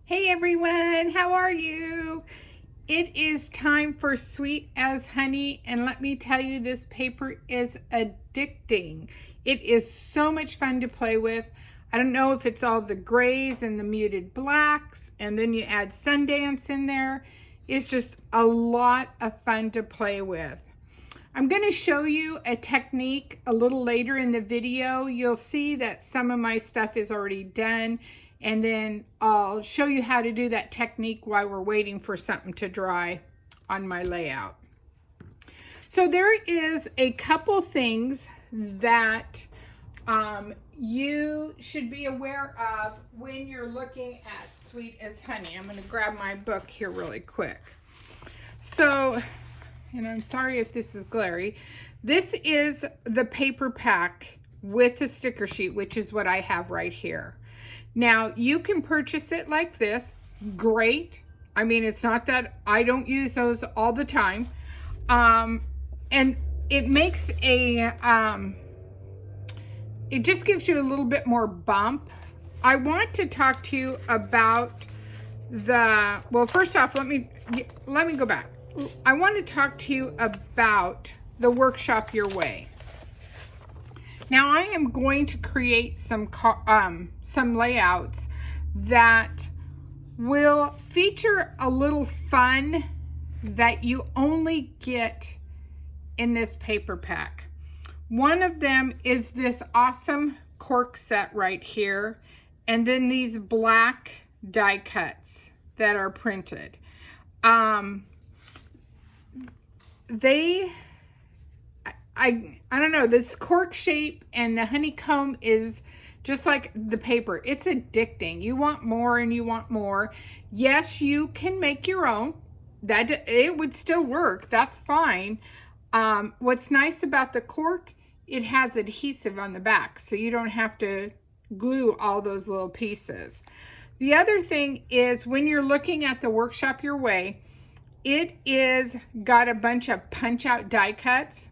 Hey everyone, how are you? It is time for Sweet as Honey, and let me tell you, this paper is addicting. It is so much fun to play with. I don't know if it's all the grays and the muted blacks, and then you add Sundance in there. It's just a lot of fun to play with. I'm going to show you a technique a little later in the video. You'll see that some of my stuff is already done, and then I'll show you how to do that technique while we're waiting for something to dry on my layout. So there is a couple things that you should be aware of when you're looking at Sweet as Honey. I'm going to grab my book here really quick. So, and I'm sorry if this is glary. This is the paper pack with the sticker sheet, which is what I have right here. Now, you can purchase it like this. Great. I mean, it's not that I don't use those all the time. And it makes a, it just gives you a little bit more bump. I want to talk to you about well, first off, let me go back. I want to talk to you about the Workshop Your Way. Now, I am going to create some layouts that will feature a little fun that you only get in this paper pack. One of them is this awesome cork set right here, and then these black die cuts that are printed. I don't know, this cork shape and the honeycomb is just like the paper. It's addicting. You want more and you want more. Yes, you can make your own. That it would still work. That's fine. What's nice about the cork, it has adhesive on the back, so you don't have to glue all those little pieces. The other thing is, when you're looking at the Workshop Your Way, it is got a bunch of punch out die cuts,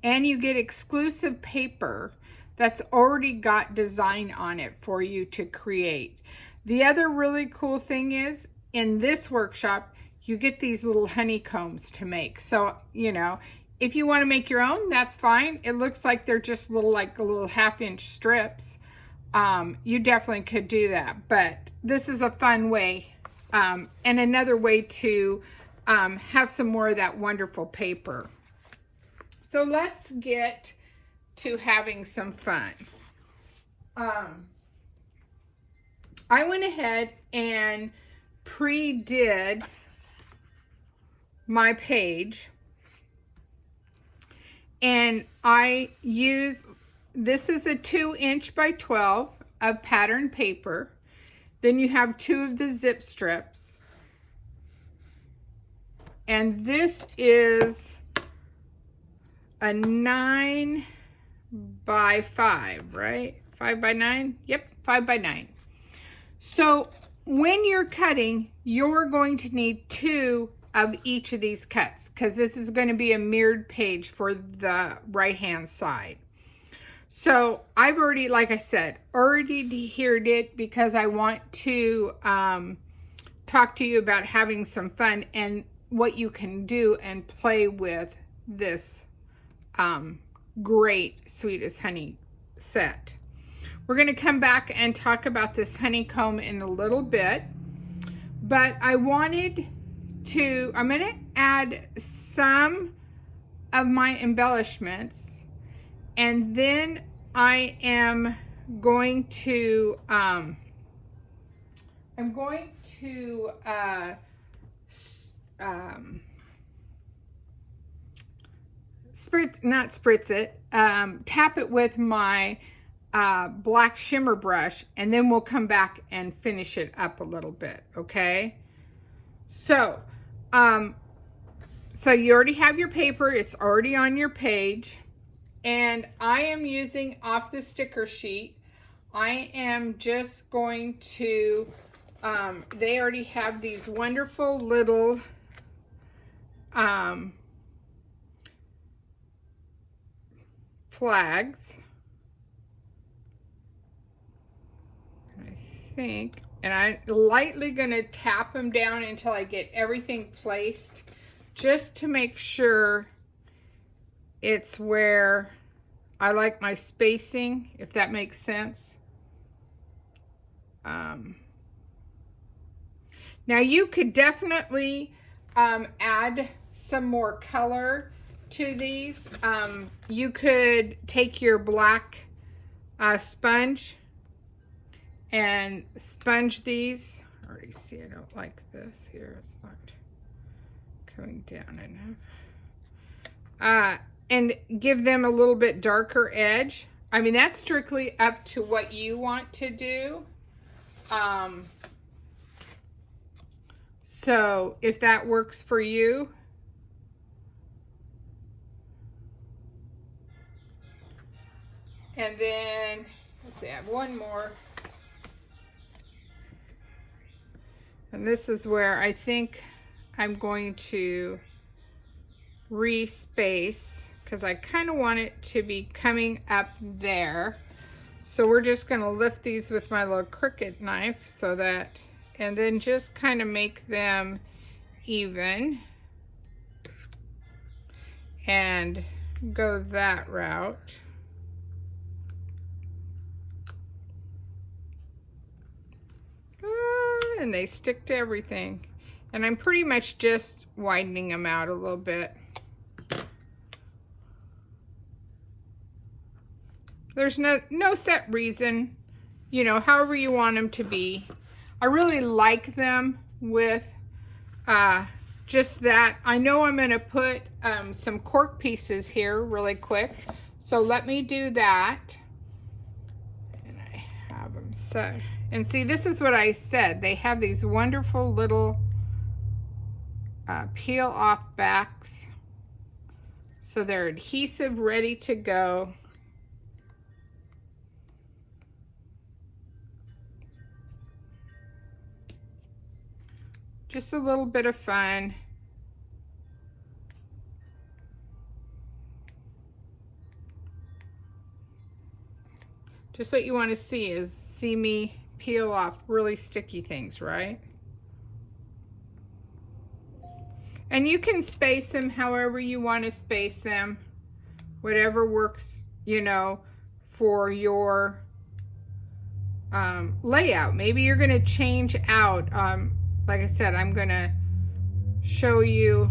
and you get exclusive paper that's already got design on it for you to create. The other really cool thing is, in this workshop, you get these little honeycombs to make. So, you know, if you want to make your own, that's fine. It looks like they're just little 1/2-inch strips. You definitely could do that, but this is a fun way, and another way to have some more of that wonderful paper. So let's get to having some fun. I went ahead and pre-did my page, and I use, this is a 2" by 12 of pattern paper. Then you have 2 of the zip strips, and this is a 9 by 5, right? 5 by 9? Yep, 5 by 9. So when you're cutting, you're going to need 2 of each of these cuts, because this is going to be a mirrored page for the right-hand side. So I've already, like I said, already adhered it, because I want to talk to you about having some fun and what you can do and play with this great Sweet as Honey set. We're going to come back and talk about this honeycomb in a little bit, but I'm going to add some of my embellishments, and then I am going to tap it with my black shimmer brush, and then we'll come back and finish it up a little bit, okay? So, so you already have your paper, it's already on your page, and I am using off the sticker sheet. I am just going to, they already have these wonderful little flags. I think, and I'm lightly gonna tap them down until I get everything placed, just to make sure it's where I like my spacing, if that makes sense. Now you could definitely add some more color to these. You could take your black sponge and sponge these. I already see I don't like this here. It's not coming down enough. And give them a little bit darker edge. I mean, that's strictly up to what you want to do. So if that works for you. And then, let's see, I have one more. And this is where I think I'm going to respace, because I kind of want it to be coming up there. So we're just going to lift these with my little Cricut knife so that, and then just kind of make them even and go that route. And they stick to everything. And I'm pretty much just widening them out a little bit. There's no set reason, you know, however you want them to be. I really like them with just that. I know I'm going to put some cork pieces here really quick. So let me do that. And I have them set. And see, this is what I said. They have these wonderful little peel off backs. So they're adhesive, ready to go. Just a little bit of fun. Just what you want to see me peel off really sticky things, right? And you can space them however you want to space them, whatever works, you know, for your layout. Maybe you're going to change out, like I said, I'm going to show you,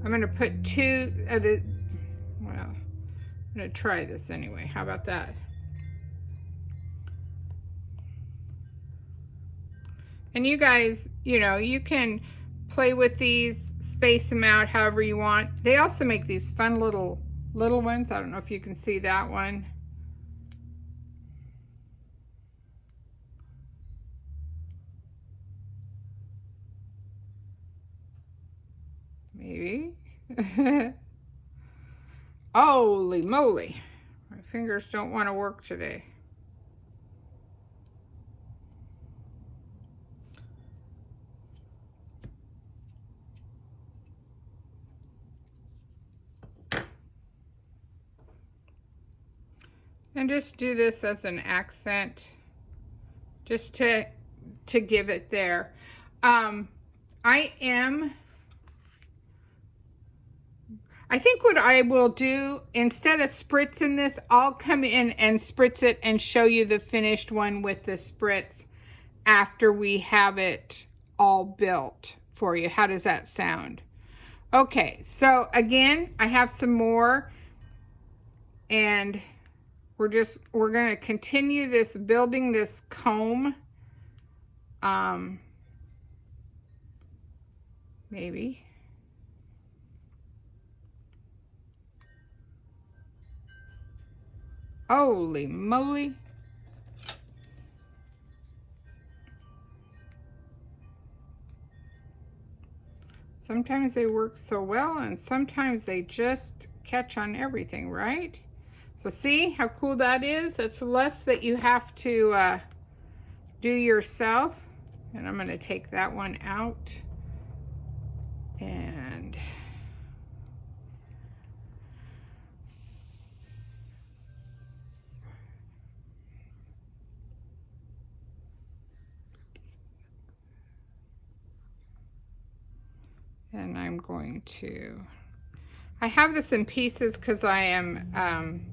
I'm going to put two of the, well, I'm going to try this anyway. How about that? And you guys, you know, you can play with these, space them out however you want. They also make these fun little ones. I don't know if you can see that one. Maybe. Holy moly. My fingers don't want to work today. And just do this as an accent, just to give it there. I think what I will do, instead of spritzing this, I'll come in and spritz it and show you the finished one with the spritz after we have it all built for you. How does that sound? Okay, so again, I have some more, and we're going to continue this, building this comb. Maybe. Holy moly. Sometimes they work so well, and sometimes they just catch on everything, right? So see how cool that is? That's less that you have to do yourself. And I'm going to take that one out. And And I'm going to, I have this in pieces because I am,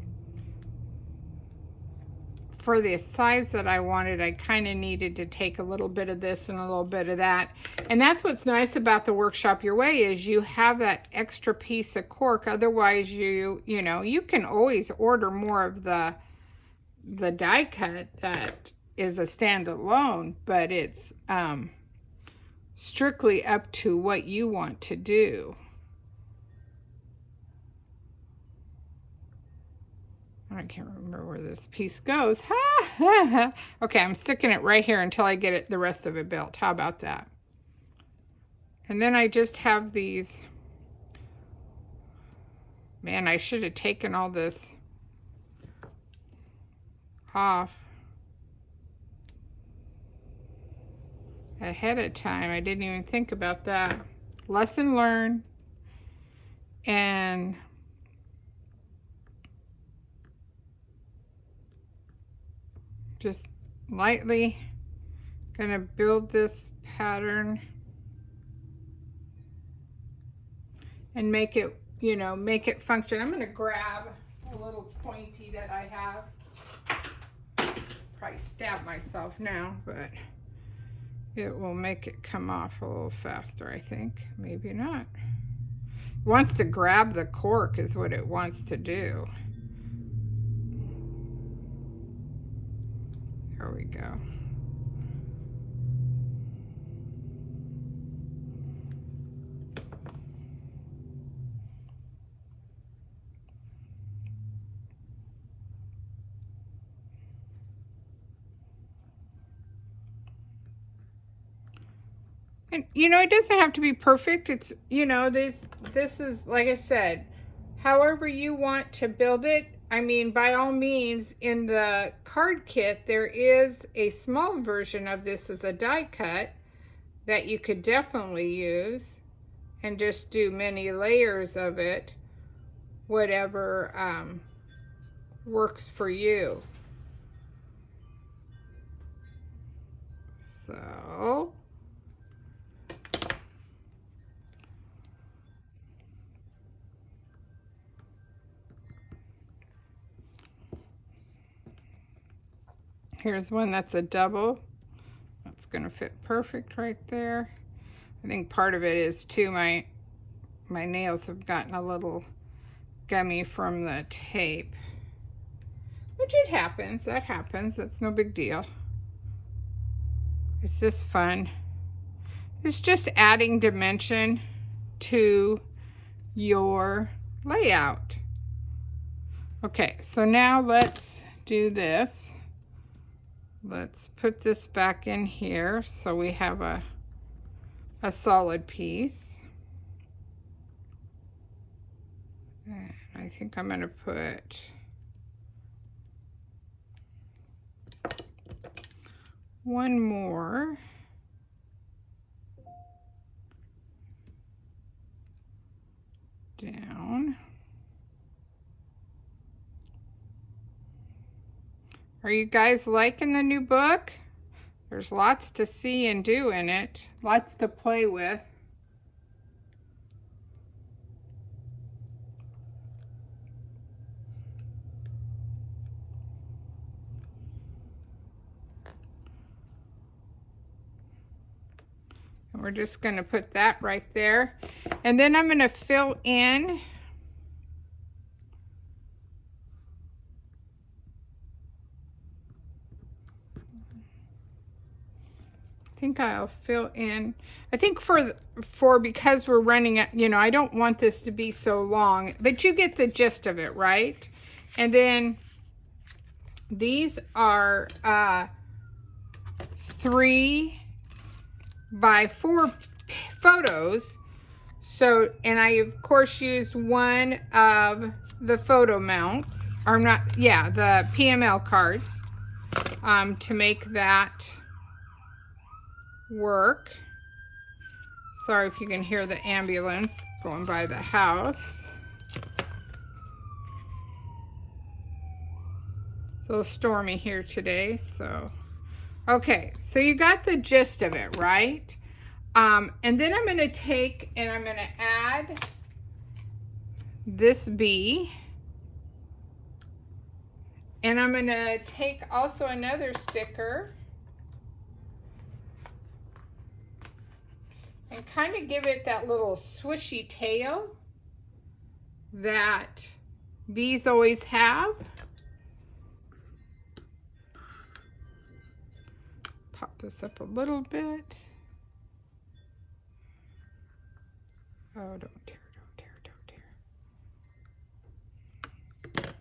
for the size that I wanted, I kind of needed to take a little bit of this and a little bit of that. And that's what's nice about the Workshop Your Way is you have that extra piece of cork. Otherwise, you know, you can always order more of the die cut that is a standalone, but it's strictly up to what you want to do. I can't remember where this piece goes. Okay, I'm sticking it right here until I get the rest of it built. How about that? And then I just have these. Man, I should have taken all this off ahead of time. I didn't even think about that. Lesson learned. And just lightly gonna build this pattern and make it, you know, make it function. I'm gonna grab a little pointy that I have. Probably stab myself now, but it will make it come off a little faster, I think. Maybe not. It wants to grab the cork is what it wants to do. There we go. And you know, it doesn't have to be perfect. It's, you know, this is, like I said, however you want to build it. I mean, by all means, in the card kit, there is a small version of this as a die cut that you could definitely use and just do many layers of it, whatever works for you. So here's one that's a double. That's gonna fit perfect right there. I think part of it is too, my nails have gotten a little gummy from the tape, which it happens. That happens. That's no big deal. It's just fun. It's just adding dimension to your layout. Okay, so now let's do this. Let's put this back in here so we have a solid piece. And I think I'm going to put one more. Down. Are you guys liking the new book? There's lots to see and do in it, lots to play with. And we're just going to put that right there. And then I'm going to fill in I'll fill in. I think for because we're running it, you know, I don't want this to be so long, but you get the gist of it, right? And then these are 3 by 4 photos. So, and I of course used one of the photo mounts, or not, yeah, the PML cards to make that work. Sorry if you can hear the ambulance going by the house. It's a little stormy here today, so. Okay, so you got the gist of it, right? And then I'm going to take and I'm going to add this bee. And I'm going to take also another sticker and kind of give it that little swishy tail that bees always have. Pop this up a little bit. Oh, don't tear, don't tear, don't tear.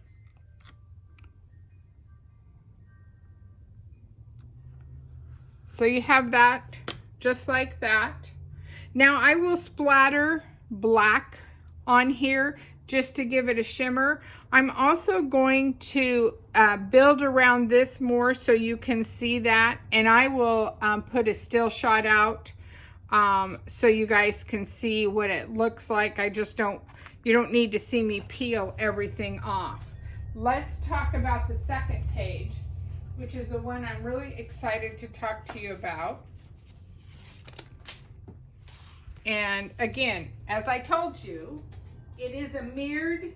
So you have that just like that. Now I will splatter black on here just to give it a shimmer. I'm also going to build around this more so you can see that, and I will put a still shot out so you guys can see what it looks like. You don't need to see me peel everything off. Let's talk about the second page, which is the one I'm really excited to talk to you about. And again, as I told you, it is a mirrored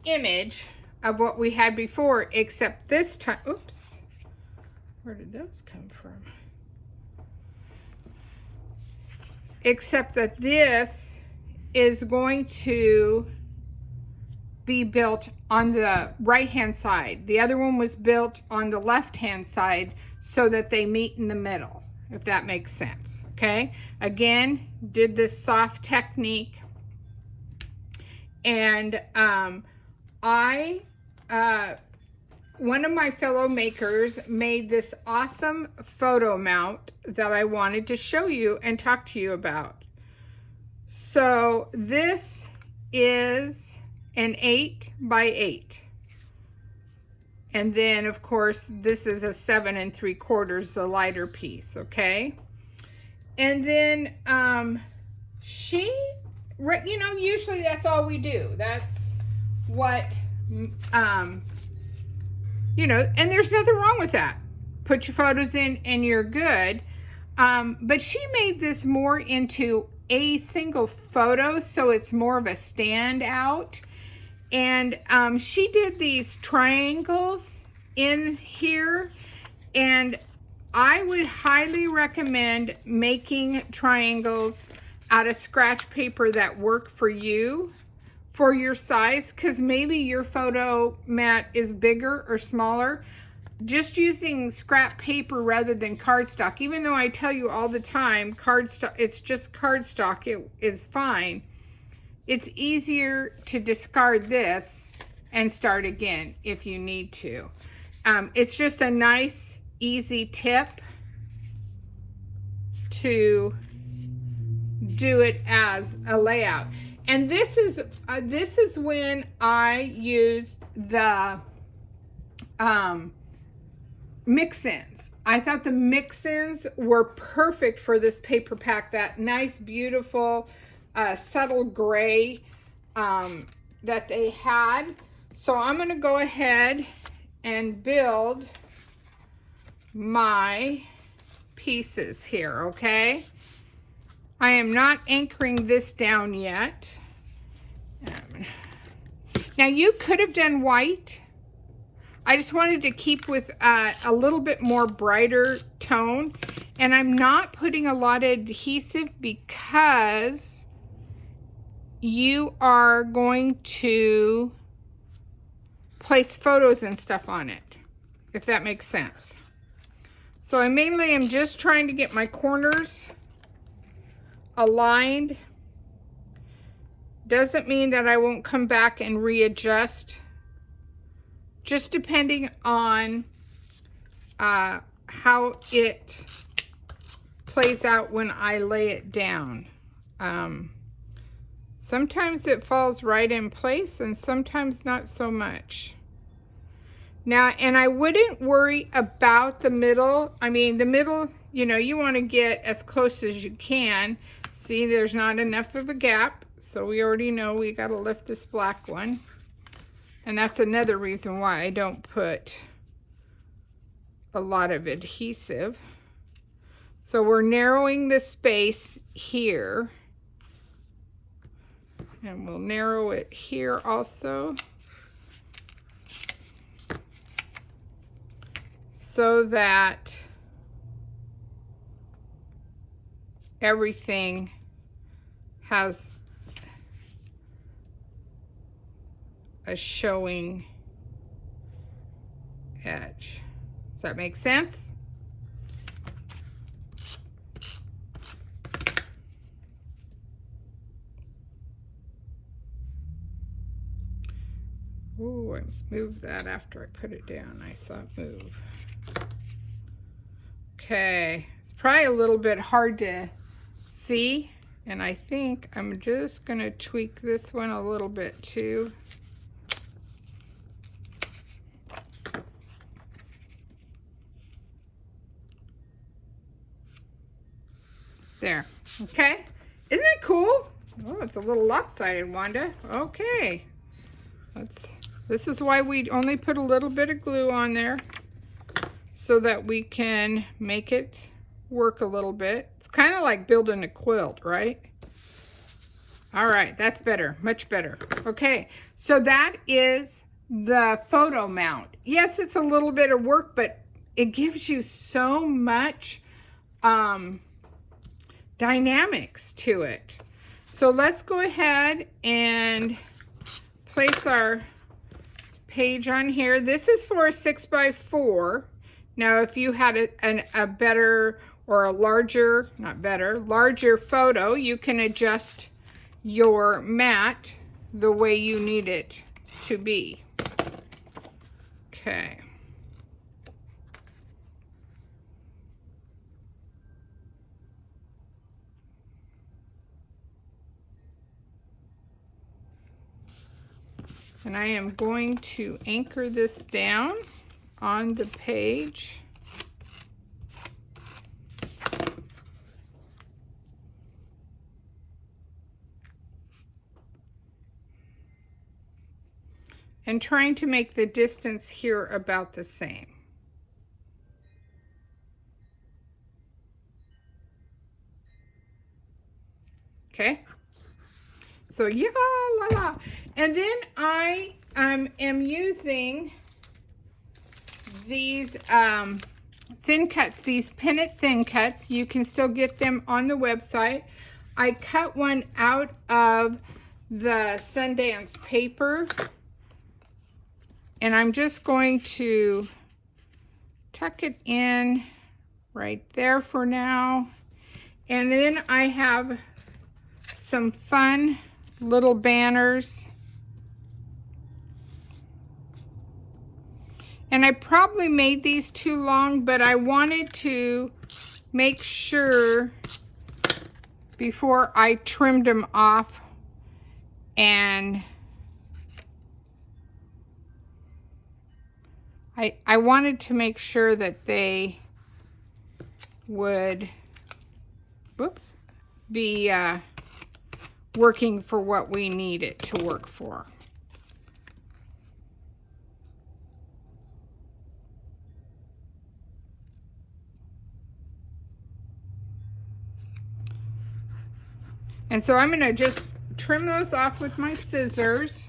image of what we had before, except this time, oops, where did those come from? Except that this is going to be built on the right-hand side. The other one was built on the left-hand side so that they meet in the middle, if that makes sense, okay? Again, did this soft technique. And one of my fellow makers made this awesome photo mount that I wanted to show you and talk to you about. So this is an 8 by 8. And then of course this is a 7 3/4, the lighter piece, okay? And then you know, usually that's all we do. That's what, you know, and there's nothing wrong with that. Put your photos in and you're good. But she made this more into a single photo, so it's more of a standout. And she did these triangles in here, and I would highly recommend making triangles out of scratch paper that work for you, for your size, because maybe your photo mat is bigger or smaller. Just using scrap paper rather than cardstock, even though I tell you all the time, cardstock, it's just cardstock, it is fine. It's easier to discard this and start again if you need to. It's just a nice, easy tip to do it as a layout. And this is when I used the mix-ins. I thought the mix-ins were perfect for this paper pack, that nice, beautiful, subtle gray that they had. So I'm going to go ahead and build my pieces here, okay? I am not anchoring this down yet. Now you could have done white. I just wanted to keep with a little bit more brighter tone. And I'm not putting a lot of adhesive because you are going to place photos and stuff on it, if that makes sense. So I mainly am just trying to get my corners aligned. Doesn't mean that I won't come back and readjust, just depending on how it plays out when I lay it down. Sometimes it falls right in place and sometimes not so much. Now, and I wouldn't worry about the middle. I mean, the middle, you know, you want to get as close as you can. See, there's not enough of a gap, so we already know we got to lift this black one. And that's another reason why I don't put a lot of adhesive. So we're narrowing the space here. And we'll narrow it here also. So that everything has a showing edge. Does that make sense? Oh, I moved that after I put it down. I saw it move. Okay, it's probably a little bit hard to see, and I think I'm just going to tweak this one a little bit too. There. Okay. Isn't that cool? Oh, it's a little lopsided, Wanda. Okay. This is why we only put a little bit of glue on there, so that we can make it work a little bit. It's kind of like building a quilt, right? All right, that's better, much better. Okay, so that is the photo mount. Yes, it's a little bit of work, but it gives you so much dynamics to it. So let's go ahead and place our page on here. This is for a 6x4. Now, if you had a better or a larger, not better, larger photo, you can adjust your mat the way you need it to be. Okay. And I am going to anchor this down on the page. And trying to make the distance here about the same. Okay. So yeah, la la. And then I am using these thin cuts, these Pennant thin cuts. You can still get them on the website. I cut one out of the Sundance paper, and I'm just going to tuck it in right there for now. And then I have some fun little banners. And I probably made these too long, but I wanted to make sure before I trimmed them off, and I wanted to make sure that they would, whoops, be working for what we need it to work for. And so I'm going to just trim those off with my scissors.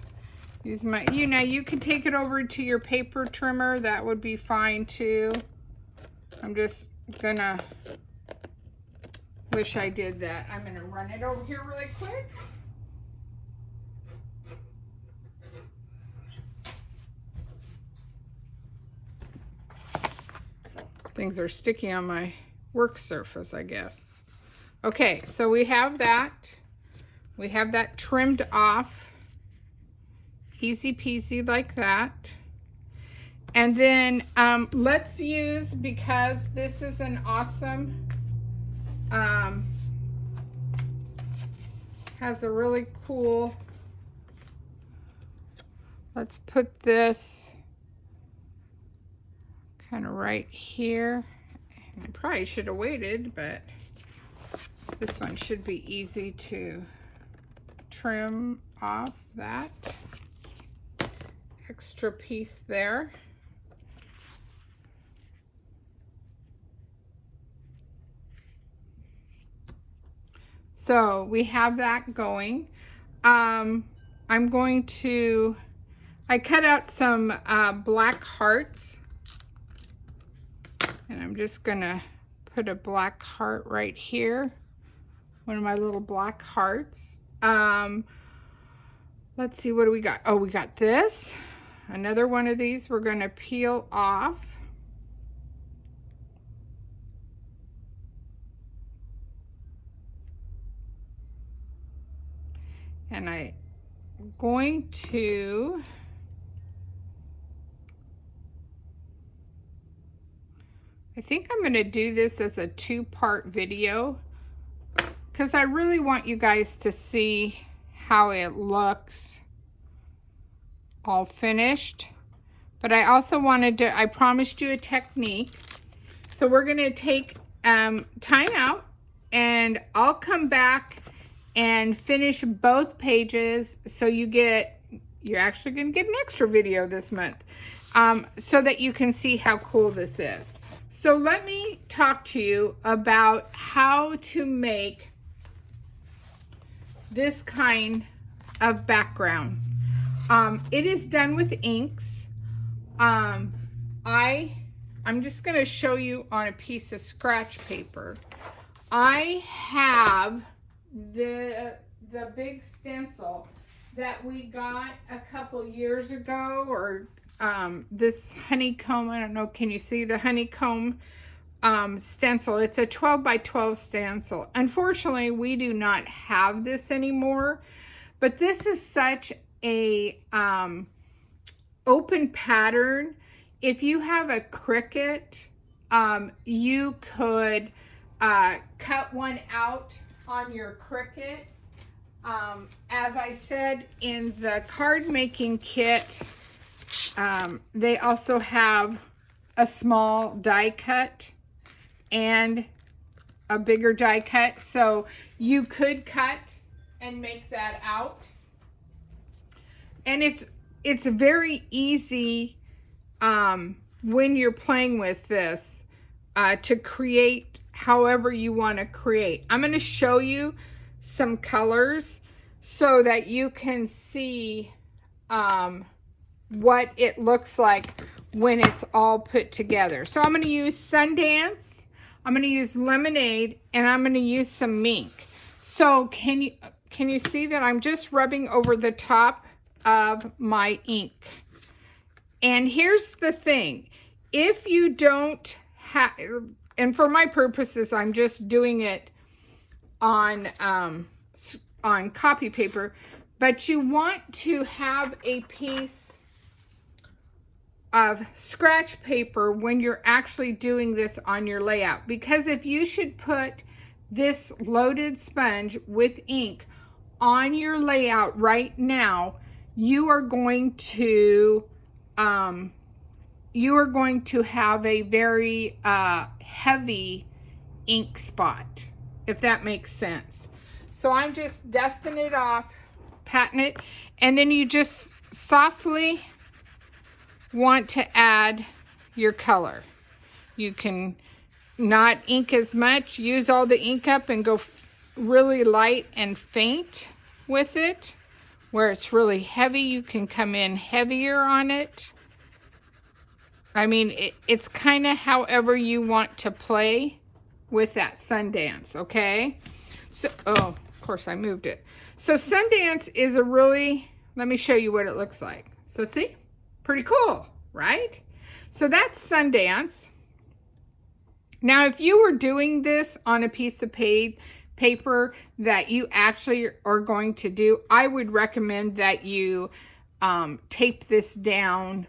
Use my, you can take it over to your paper trimmer. That would be fine too. I'm just gonna, wish I did that. I'm gonna run it over here really quick. Things are sticky on my work surface, I guess. Okay, so we have that. We have that trimmed off. Easy peasy like that. And then let's use, because this is an awesome, has a really cool, let's put this kind of right here. I probably should have waited, but this one should be easy to trim off that extra piece there. So we have that going. I cut out some black hearts, and I'm just gonna put a black heart right here. One of my little black hearts. Let's see, what do we got? Oh, we got this. Another one of these we're gonna peel off. And I'm going to I think I'm going to do this as a 2-part video because I really want you guys to see how it looks all finished. But I also wanted to, I promised you a technique. So we're going to take time out, and I'll come back and finish both pages, so you're actually going to get an extra video this month, so that you can see how cool this is. So let me talk to you about how to make this kind of background. It is done with inks. I'm just going to show you on a piece of scratch paper. I have the big stencil that we got a couple years ago, or this honeycomb, I don't know, can you see the honeycomb stencil? It's a 12 by 12 stencil. Unfortunately, we do not have this anymore, but this is such a open pattern. If you have a Cricut, you could cut one out on your Cricut. As I said, in the card making kit, they also have a small die cut and a bigger die cut, so you could cut and make that out. And it's very easy when you're playing with this to create however you want to create. I'm going to show you some colors so that you can see what it looks like when it's all put together. So I'm going to use Sundance, I'm going to use Lemonade, and I'm going to use some Mink. So can you see that I'm just rubbing over the top of my ink? And here's the thing, if you don't have, and for my purposes, I'm just doing it on copy paper, but you want to have a piece of scratch paper when you're actually doing this on your layout, because if you should put this loaded sponge with ink on your layout right now, you are going to have a very heavy ink spot, if that makes sense. So I'm just dusting it off, patting it, and then you just softly want to add your color. You can not ink as much, use all the ink up and go really light and faint with it. Where it's really heavy, you can come in heavier on it. I mean, it's kind of however you want to play with that Sundance, okay? So, oh, of course I moved it. So Sundance is a really, let me show you what it looks like. So see, pretty cool, right? So that's Sundance. Now, if you were doing this on a piece of paper that you actually are going to do, I would recommend that you tape this down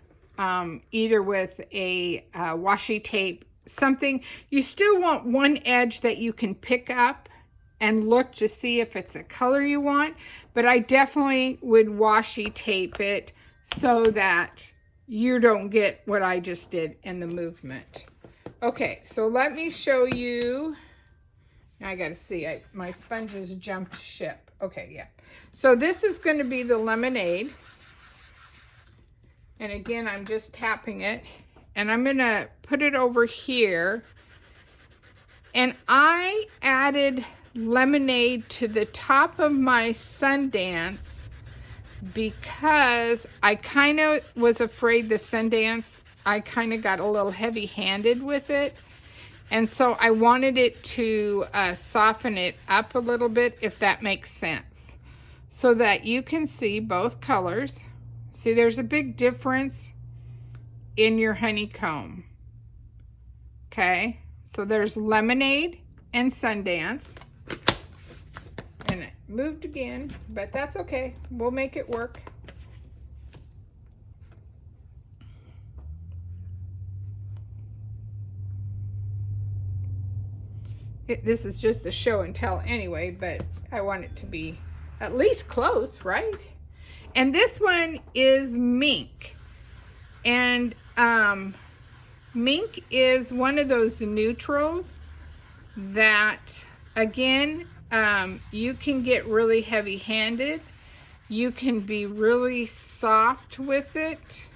either with a washi tape, something. You still want one edge that you can pick up and look to see if it's a color you want, but I definitely would washi tape it so that you don't get what I just did in the movement. Okay, so let me show you. I gotta see, my sponges jumped ship. Okay, yeah. So this is going to be the Lemonade. And again, I'm just tapping it. And I'm going to put it over here. And I added lemonade to the top of my Sundance because I kind of was afraid the Sundance, I kind of got a little heavy-handed with it. And so I wanted it to soften it up a little bit, if that makes sense, so that you can see both colors. See, there's a big difference in your honeycomb. Okay, so there's lemonade and Sundance. And it moved again, but that's okay. We'll make it work. This is just a show and tell anyway, but I want it to be at least close, right? And this one is mink. And mink is one of those neutrals that, again, you can get really heavy-handed. You can be really soft with it.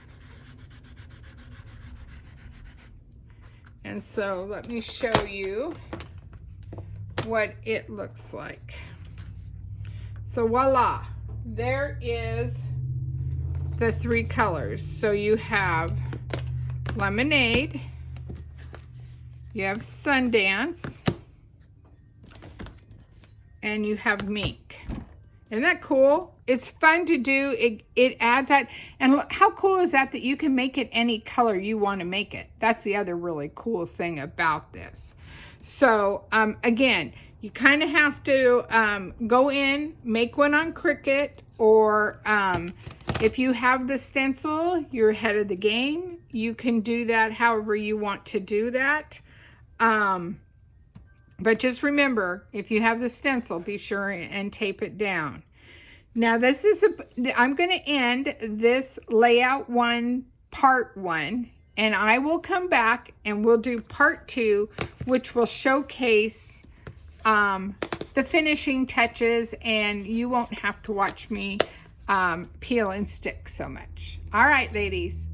And so let me show you what it looks like. So voila, there is the three colors. So you have lemonade, you have Sundance, and you have mink. Isn't that cool? It's fun to do. It adds that. And look, how cool is that you can make it any color you want to make it. That's the other really cool thing about this. So again, you kind of have to go in, make one on Cricut, or if you have the stencil, you're ahead of the game. You can do that however you want to do that. But just remember, if you have the stencil, be sure and tape it down. Now this is, I'm going to end this layout one, part one, and I will come back and we'll do part two, which will showcase the finishing touches, and you won't have to watch me peel and stick so much. All right, ladies.